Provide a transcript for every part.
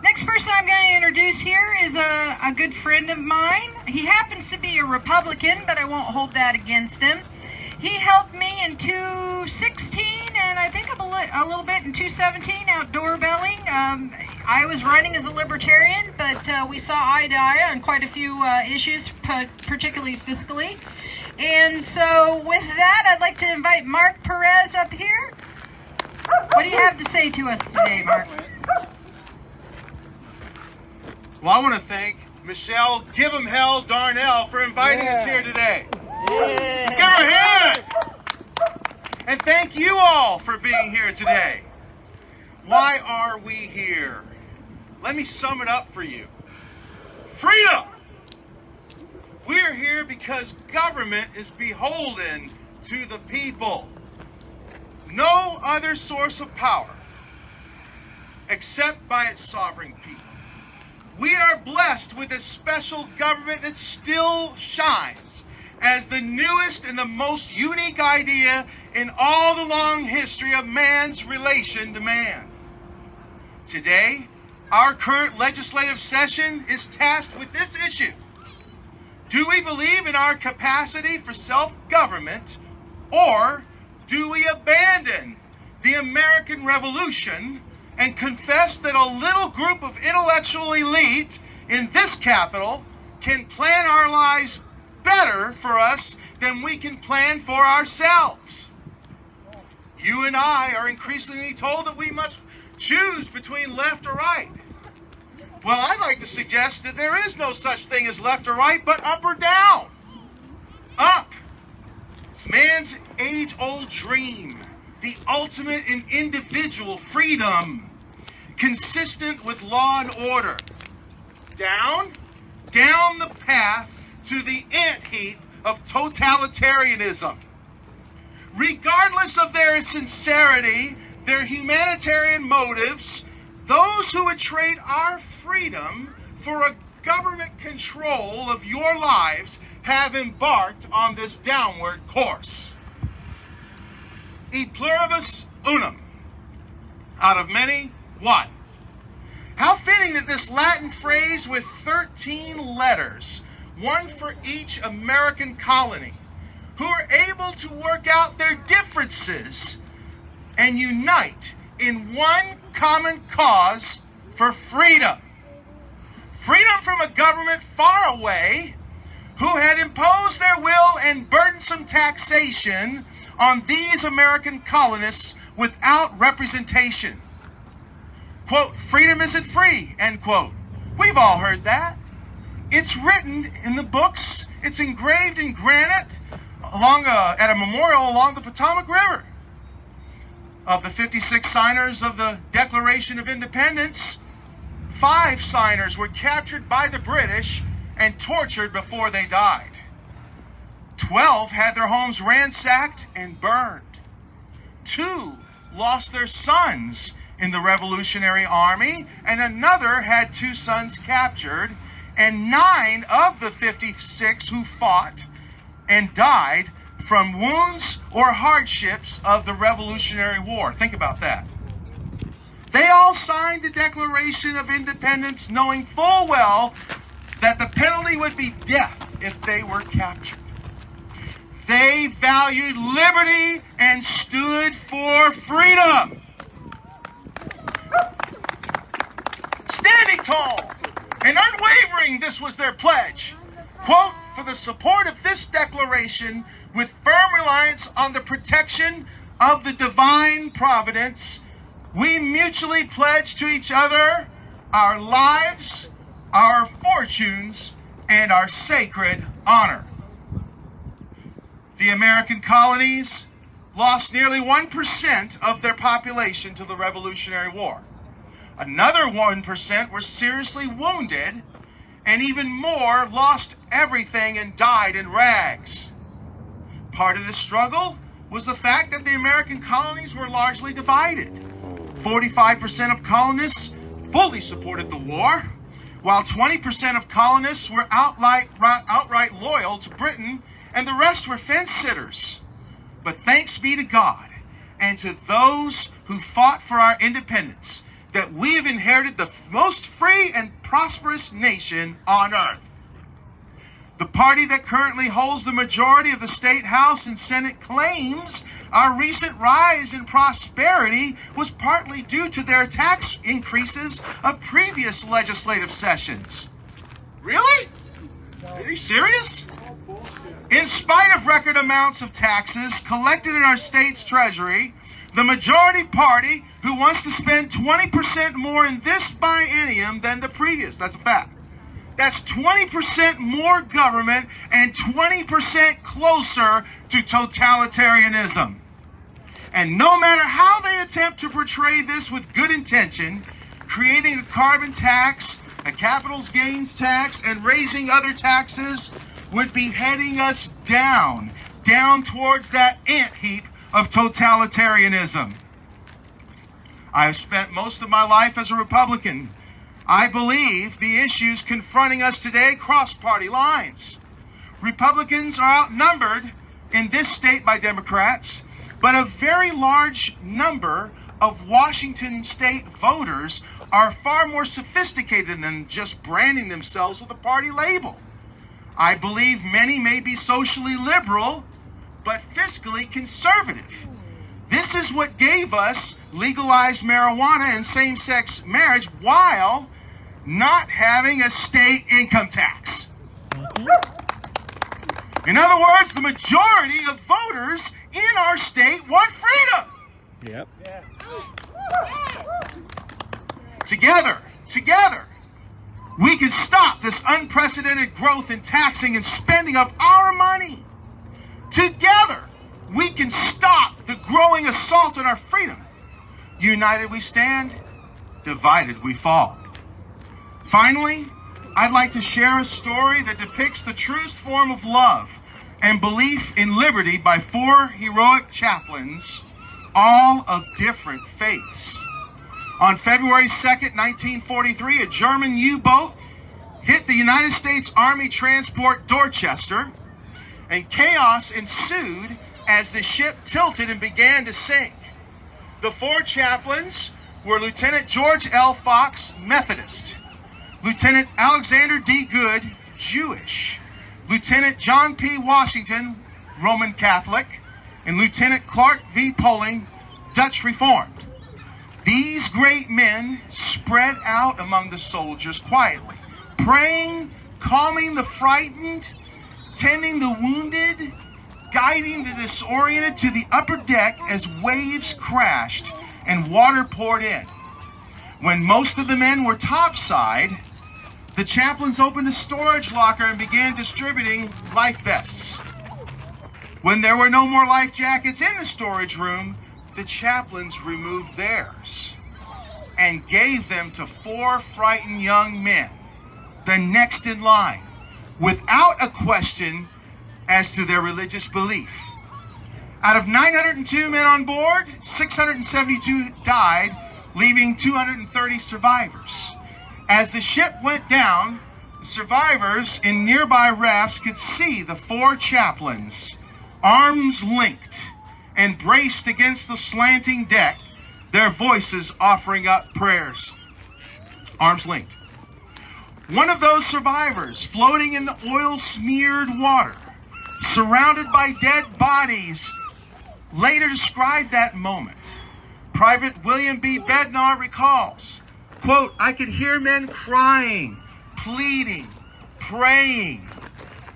Next person I'm going to introduce here is a good friend of mine. He happens to be a Republican, but I won't hold that against him. He helped me in 2016 and I think a little bit in 2017 outdoor belling. I was running as a libertarian, but we saw eye to eye on quite a few issues, particularly fiscally. And so with that, I'd like to invite Marc Perez up here. What do you have to say to us today, Marc? Well, I want to thank Michelle Give 'em Hell Darnell for inviting us here today. Let's give her a hand! And thank you all for being here today. Why are we here? Let me sum it up for you. Freedom! We're here because government is beholden to the people. No other source of power except by its sovereign people. We are blessed with a special government that still shines as the newest and the most unique idea in all the long history of man's relation to man. Today, our current legislative session is tasked with this issue. Do we believe in our capacity for self-government, or do we abandon the American Revolution and confess that a little group of intellectual elite in this capital can plan our lives better for us than we can plan for ourselves? You and I are increasingly told that we must choose between left or right. Well, I'd like to suggest that there is no such thing as left or right, but up or down. Up. It's man's age-old dream, the ultimate in individual freedom, consistent with law and order. Down the path to the ant-heap of totalitarianism. Regardless of their sincerity, their humanitarian motives, those who would trade our freedom for a government control of your lives have embarked on this downward course. E pluribus unum. Out of many, one. How fitting that this Latin phrase with 13 letters, one for each American colony, who are able to work out their differences and unite in one common cause for freedom. Freedom from a government far away who had imposed their will and burdensome taxation on these American colonists without representation. Quote, freedom isn't free, end quote. We've all heard that. It's written in the books. It's engraved in granite at a memorial along the Potomac River. Of the 56 signers of the Declaration of Independence, 5 signers were captured by the British and tortured before they died. 12 had their homes ransacked and burned. 2 lost their sons in the Revolutionary Army, and another had 2 sons captured, and 9 of the 56 who fought and died from wounds or hardships of the Revolutionary War. Think about that. They all signed the Declaration of Independence knowing full well that the penalty would be death if they were captured. They valued liberty and stood for freedom. Standing tall and unwavering, this was their pledge. Quote, for the support of this declaration, with firm reliance on the protection of the divine providence, we mutually pledge to each other our lives, our fortunes, and our sacred honor. The American colonies lost nearly 1% of their population to the Revolutionary War. Another 1% were seriously wounded, and even more lost everything and died in rags. Part of the struggle was the fact that the American colonies were largely divided. 45% of colonists fully supported the war, while 20% of colonists were outright loyal to Britain, and the rest were fence-sitters. But thanks be to God and to those who fought for our independence, that we have inherited the most free and prosperous nation on earth. The party that currently holds the majority of the state house and Senate claims our recent rise in prosperity was partly due to their tax increases of previous legislative sessions. Really? Are you serious? In spite of record amounts of taxes collected in our state's treasury, the majority party, who wants to spend 20% more in this biennium than the previous, that's a fact. That's 20% more government and 20% closer to totalitarianism. And no matter how they attempt to portray this with good intention, creating a carbon tax, a capital gains tax, and raising other taxes would be heading us down towards that ant heap of totalitarianism. I have spent most of my life as a Republican. I believe the issues confronting us today cross party lines. Republicans are outnumbered in this state by Democrats, but a very large number of Washington state voters are far more sophisticated than just branding themselves with a party label. I believe many may be socially liberal, but fiscally conservative. This is what gave us legalized marijuana and same-sex marriage while not having a state income tax. In other words, the majority of voters in our state want freedom. Yep. Together, we can stop this unprecedented growth in taxing and spending of our money. Together, we can stop the growing assault on our freedom. United we stand, divided we fall. Finally, I'd like to share a story that depicts the truest form of love and belief in liberty by 4 heroic chaplains, all of different faiths. On February 2nd, 1943, a German U-boat hit the United States Army transport Dorchester, and chaos ensued as the ship tilted and began to sink. The 4 chaplains were Lieutenant George L. Fox, Methodist, Lieutenant Alexander D. Good, Jewish, Lieutenant John P. Washington, Roman Catholic, and Lieutenant Clark V. Poling, Dutch Reformed. These great men spread out among the soldiers quietly, praying, calming the frightened, tending the wounded, guiding the disoriented to the upper deck as waves crashed and water poured in. When most of the men were topside, the chaplains opened a storage locker and began distributing life vests. When there were no more life jackets in the storage room, the chaplains removed theirs and gave them to 4 frightened young men, the next in line, without a question as to their religious belief. Out of 902 men on board, 672 died, leaving 230 survivors. As the ship went down, the survivors in nearby rafts could see the 4 chaplains, arms linked and braced against the slanting deck, their voices offering up prayers. Arms linked. One of those survivors, floating in the oil-smeared water, surrounded by dead bodies, later described that moment. Private William B. Bednar recalls, quote, "I could hear men crying, pleading, praying.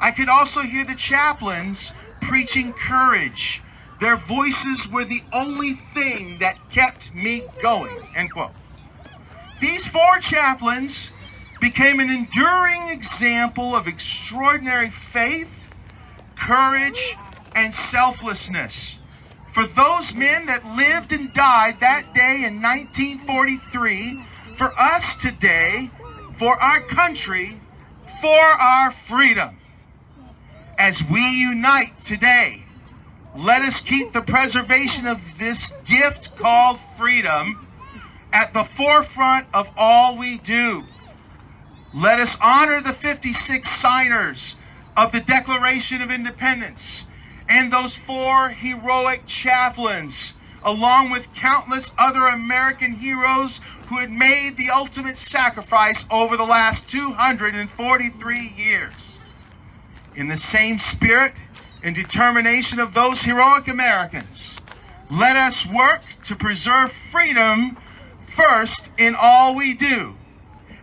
I could also hear the chaplains preaching courage. Their voices were the only thing that kept me going," end quote. These 4 chaplains became an enduring example of extraordinary faith, courage, and selflessness. For those men that lived and died that day in 1943, for us today, for our country, for our freedom. As we unite today, let us keep the preservation of this gift called freedom at the forefront of all we do. Let us honor the 56 signers of the Declaration of Independence and those 4 heroic chaplains along with countless other American heroes who had made the ultimate sacrifice over the last 243 years. In the same spirit and determination of those heroic Americans, let us work to preserve freedom first in all we do,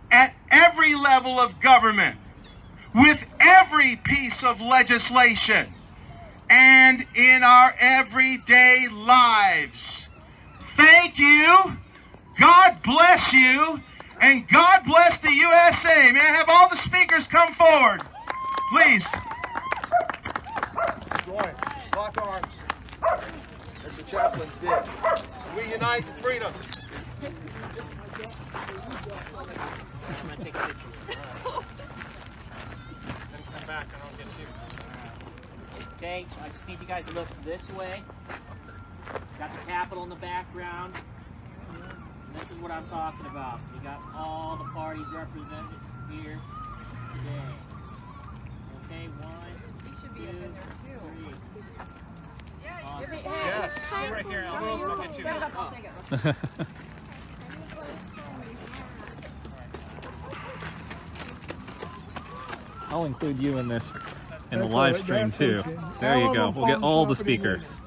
at every level of government, with every piece of legislation, and in our everyday lives. Thank you, God bless you, and God bless the USA. May I have all the speakers come forward, please. Join, lock arms, as the chaplains did. We unite in freedom. I'm gonna take a picture. Then come back and I'll get you. Okay, I just need you guys to look this way. Got the Capitol in the background. And this is what I'm talking about. We got all the parties represented here today. Okay, one, two, three. Awesome. Yes. Come right here, I'll get you. Oh. I'll include you in this in the live stream too. There you go. We'll get all the speakers.